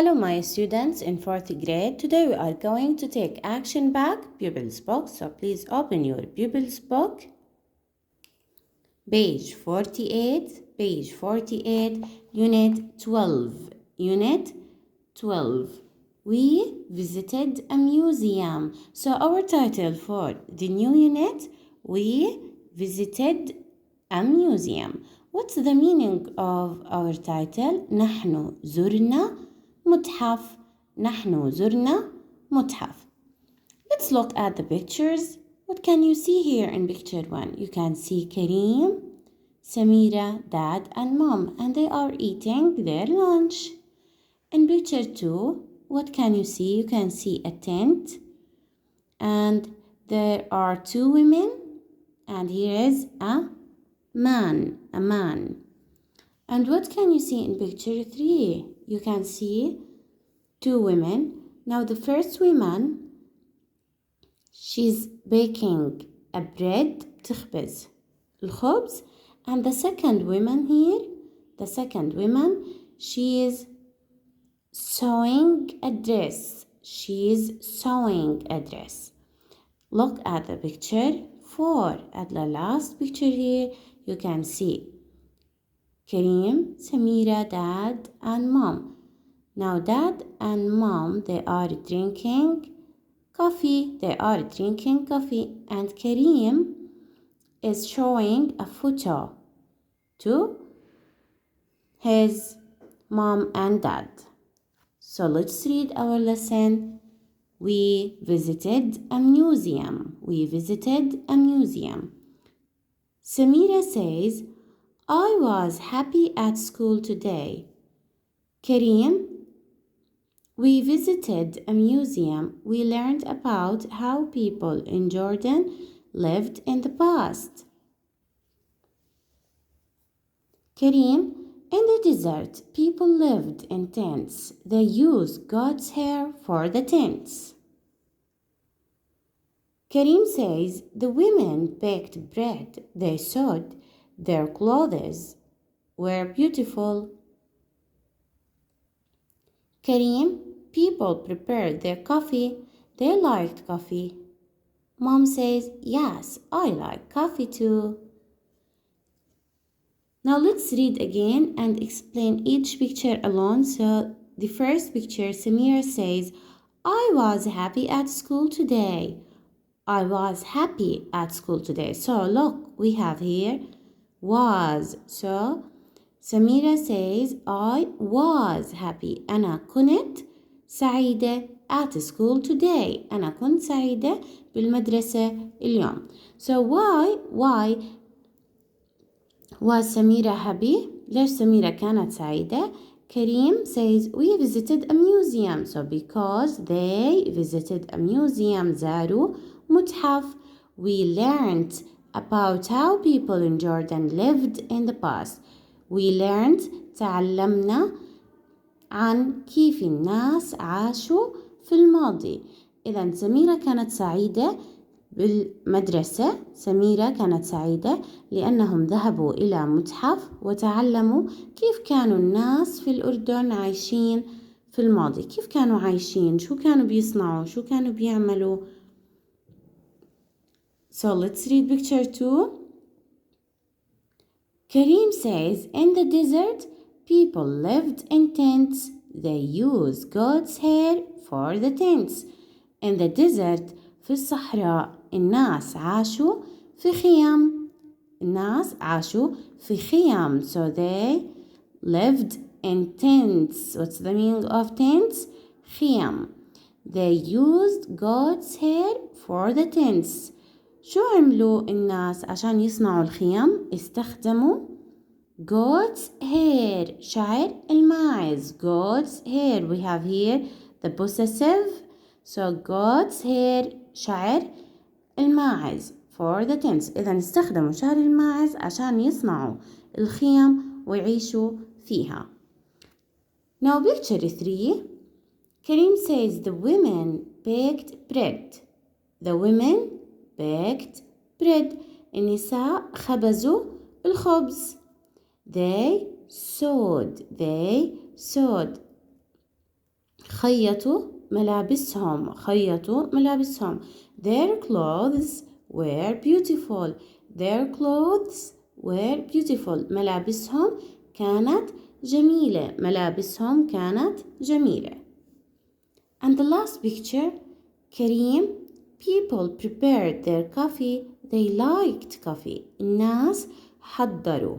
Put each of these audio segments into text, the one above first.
Hello my students in 4th grade. Today we are going to take action back pupils book. So please open your pupils book. Page 48, Unit 12. Unit 12. We visited a museum. So our title for the new unit, we visited a museum. What's the meaning of our title? نحن زرنا متحف. نحن زرنا متحف. Let's look at the pictures. What can you see here in picture 1? You can see Kareem, Samira, dad and mom, and they are eating their lunch. In picture 2, what can you see? You can see a tent, and there are 2 women, and here is a man. And what can you see in picture 3? You can see 2 women. Now the first woman, she's baking a bread, بتخبز الخبز. And the second woman here, she is sewing a dress. Look at the picture 4. At the last picture here, you can see Kareem, Samira, dad and mom. Now dad and mom, they are drinking coffee. And Kareem is showing a photo to his mom and dad. So let's read our lesson. We visited a museum. Samira says, I was happy at school today. Kareem, we visited a museum. We learned about how people in Jordan lived in the past. Kareem, in the desert, people lived in tents. They used goat's hair for the tents. Kareem says, the women baked bread. They sewed. Their clothes were beautiful. Kareem, people prepared their coffee. They liked coffee. Mom says, yes, I like coffee too. Now let's read again and explain each picture alone. So the first picture, Samira says, I was happy at school today. So look, we have here was. So Samira says, I was happy. أنا كنت سعيدة at school today. أنا كنت سعيدة بالمدرسة اليوم. So why was Samira happy? ليش سميرة كانت سعيدة? Kareem says, we visited a museum. So because they visited a museum, زاروا متحف. We learned about how people in Jordan lived in the past. تعلمنا عن كيف الناس عاشوا في الماضي. إذا سميرة كانت سعيدة بالمدرسة. لأنهم ذهبوا إلى متحف وتعلموا كيف كانوا الناس في الأردن عايشين في الماضي. كيف كانوا عايشين؟ شو كانوا بيصنعوا؟ شو كانوا بيعملوا؟ So let's read picture 2. Kareem says, in the desert, people lived in tents. They used goat's hair for the tents. In the desert, في الصحراء, الناس عاشوا في خيام. So they lived in tents. What's the meaning of tents? خيام. They used goat's hair for the tents. شو عملوا الناس عشان يصنعوا الخيام؟ استخدموا goat's hair, شعر الماعز. goat's hair. We have here the possessive. So goat's hair, شعر الماعز for the tents. إذا استخدموا شعر الماعز عشان يصنعوا الخيام ويعيشوا فيها. Now picture 3. Kareem says the women baked bread. النساء خبزوا الخبز. They sewed. خيطوا ملابسهم. خيطوا ملابسهم. Their clothes were beautiful. Their clothes were beautiful. ملابسهم كانت جميلة. ملابسهم كانت جميلة. And the last picture, Kareem, people prepared their coffee. They liked coffee. الناس حضروا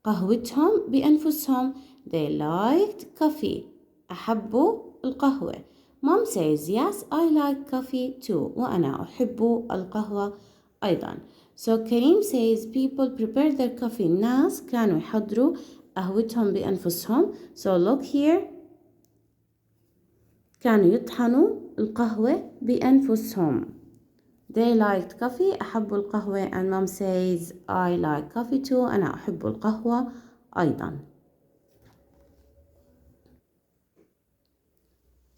قهوتهم بأنفسهم. They liked coffee. أحبوا القهوة. Mom says, yes, I like coffee too. وأنا أحب القهوة أيضا. So Kareem says, people prepare their coffee. الناس كانوا يحضروا قهوتهم بأنفسهم. So look here. كانوا يطحنوا القهوة بأنفسهم. They liked coffee. أحبوا القهوة. And mom says, I like coffee too. أنا أحب القهوة أيضا.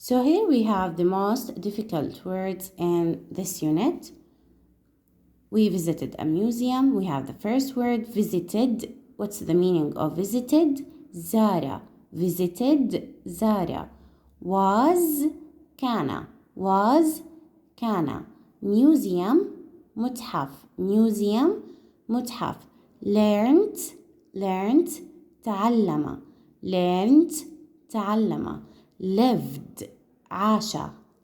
So here we have the most difficult words in this unit. We visited a museum. We have the first word, visited. What's the meaning of visited? زار. Visited, زار. Was, كان. Was, كان. Museum, متحف. Museum, متحف. Learned, learned, تعلم. Learned, تعلم. Lived, عاش.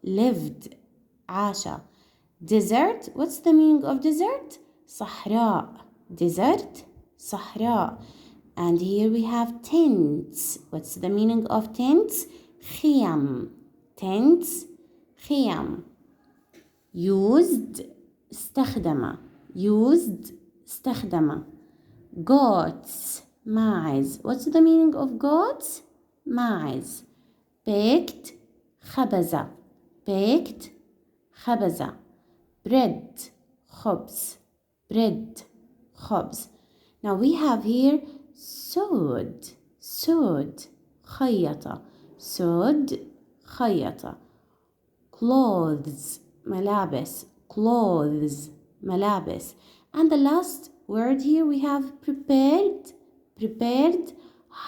Lived, عاش. Desert, what's the meaning of desert? صحراء. Desert, صحراء. And here we have tents. What's the meaning of tents? خيم. Tents, خيم. Used, استخدم. Used, استخدم. Goats, ماعز. What's the meaning of goats? ماعز. Baked, خبز. Baked, خبز. Bread, خبز. Bread, خبز. Now we have here sewed. Sewed, خيط. Sewed, خيط. Clothes, ملابس. Clothes, ملابس. And the last word here we have prepared. Prepared,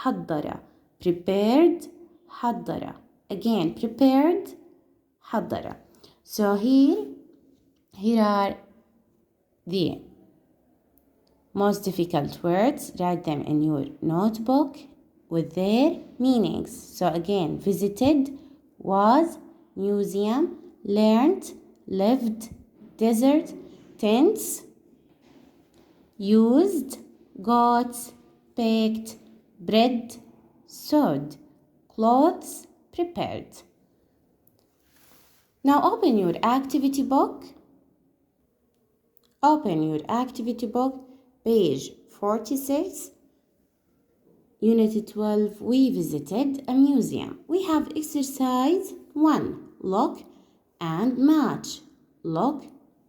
حضر. Prepared, حضر. Again, prepared, حضر. So here are the most difficult words. Write them in your notebook with their meanings. So again, visited, was, museum, learned, lived, desert, tents, used, goats, baked, bread, sewed, clothes, prepared. Now open your activity book. Open your activity book, page 46. Unit 12, we visited a museum. We have exercise 1, look and match. Look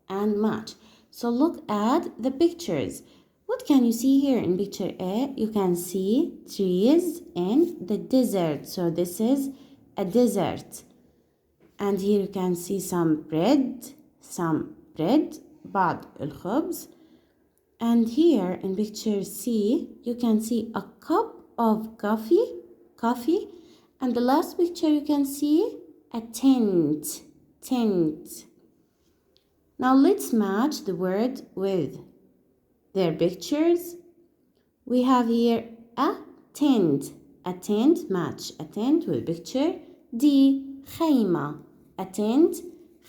and match. So look at the pictures. What can you see here in picture A? You can see trees in the desert. So this is a desert. And here you can see some bread, بعض الخبز. And here in picture C, you can see a cup of coffee. And the last picture you can see a tent. Now let's match the word with their pictures. We have here a tent. A tent, match a tent with picture D. خيمة. A tent,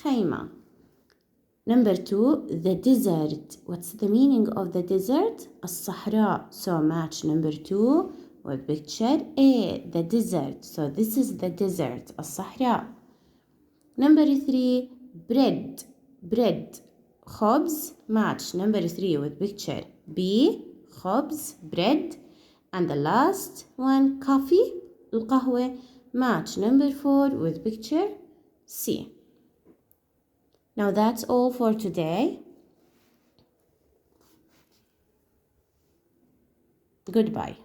خيمة. Number 2, the desert. What's the meaning of the desert? الصحراء. So match number 2 with picture A, the desert. So this is the desert, الصحراء. Number 3, bread. خبز. Match number 3 with picture B, خبز, bread. And the last one, coffee, القهوة. Match number 4 with picture C. Now that's all for today. Goodbye.